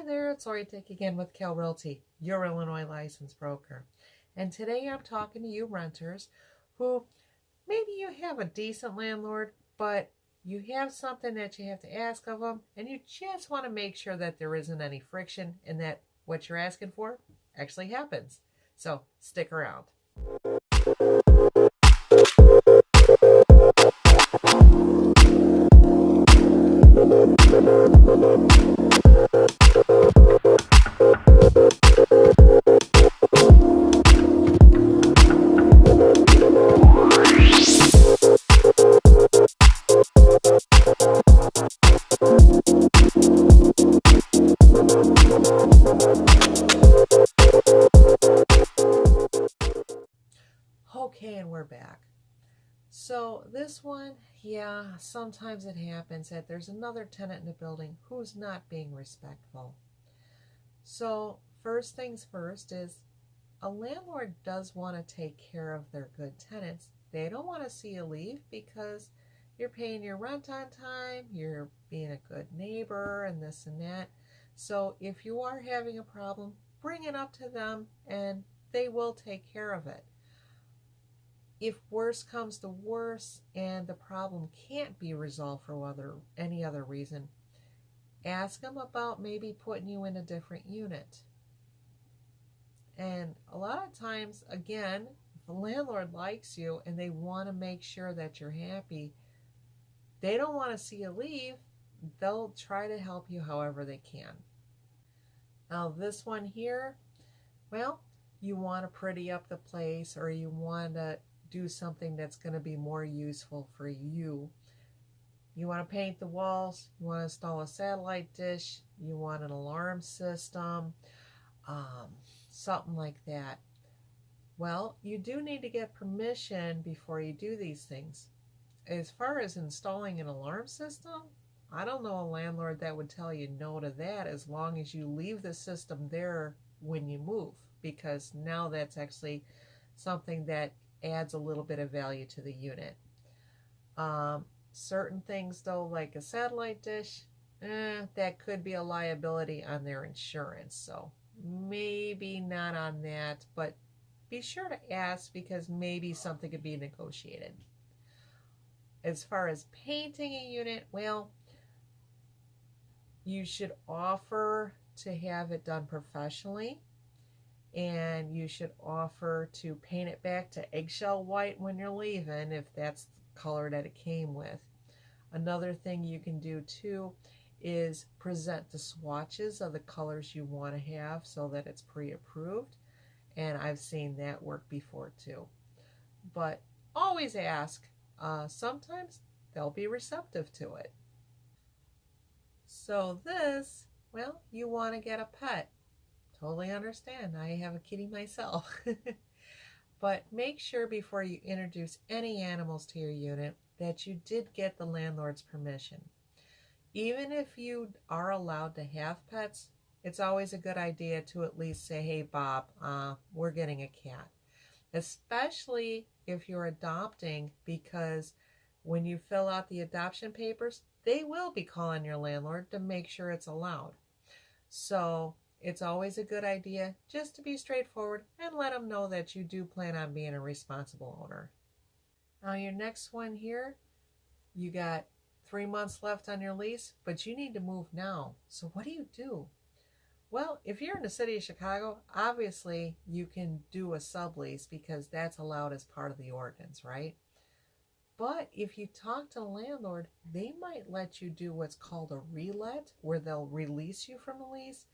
there, it's LDake again with Kale Realty, your Illinois licensed broker. And today I'm talking to you renters who maybe you have a decent landlord, but you have something that you have to ask of them, and you just want to make sure that there isn't any friction and that what you're asking for actually happens. So stick around. Okay, and we're back. So this one, yeah, sometimes it happens that there's another tenant in the building who's not being respectful. So first things first is a landlord does want to take care of their good tenants. They don't want to see you leave because you're paying your rent on time, you're being a good neighbor and this and that. So if you are having a problem, bring it up to them and they will take care of it. If worse comes to worse and the problem can't be resolved for any other reason, ask them about maybe putting you in a different unit. And a lot of times, again, if the landlord likes you and they want to make sure that you're happy, they don't want to see you leave. They'll try to help you however they can. Now this one here, well, you want to pretty up the place or you want to do something that's going to be more useful for you. You want to paint the walls, you want to install a satellite dish, you want an alarm system, something like that. Well, you do need to get permission before you do these things. As far as installing an alarm system, I don't know a landlord that would tell you no to that as long as you leave the system there when you move, because now that's actually something that adds a little bit of value to the unit. Certain things though, like a satellite dish, that could be a liability on their insurance, so maybe not on that, but be sure to ask because maybe something could be negotiated. As far as painting a unit, well, you should offer to have it done professionally, and you should offer to paint it back to eggshell white when you're leaving if that's the color that it came with. Another thing you can do too is present the swatches of the colors you want to have so that it's pre-approved, and I've seen that work before too. But always ask. Sometimes they'll be receptive to it. So this, well, you want to get a pet. Totally understand. I have a kitty myself. But make sure before you introduce any animals to your unit that you did get the landlord's permission. Even if you are allowed to have pets, it's always a good idea to at least say, hey, Bob, we're getting a cat. Especially if you're adopting, because when you fill out the adoption papers, they will be calling your landlord to make sure it's allowed. So it's always a good idea just to be straightforward and let them know that you do plan on being a responsible owner. Now your next one here, you got 3 months left on your lease, but you need to move now. So what do? Well, if you're in the city of Chicago, obviously you can do a sublease because that's allowed as part of the ordinance, right? But if you talk to the landlord, they might let you do what's called a relet, where they'll release you from the lease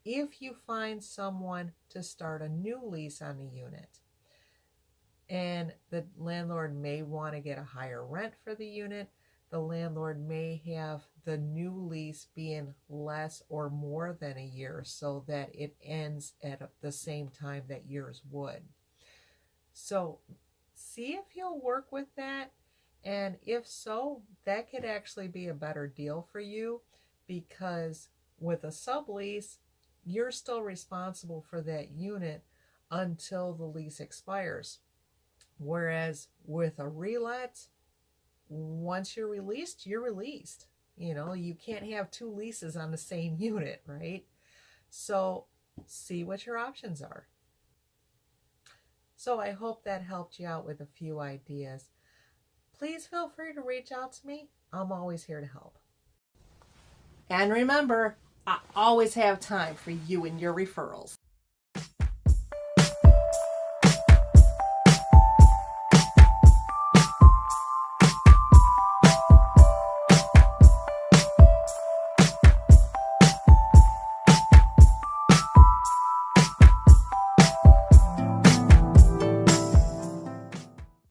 if you find someone to start a new lease on the unit. And the landlord may want to get a higher rent for the unit. The landlord may have the new lease being less or more than a year so that it ends at the same time that yours would. So see if he'll work with that. And if so, that could actually be a better deal for you, because with a sublease, you're still responsible for that unit until the lease expires. Whereas with a relet, once you're released, you're released. You know, you can't have two leases on the same unit, right? So see what your options are. So I hope that helped you out with a few ideas. Please feel free to reach out to me. I'm always here to help. And remember, I always have time for you and your referrals.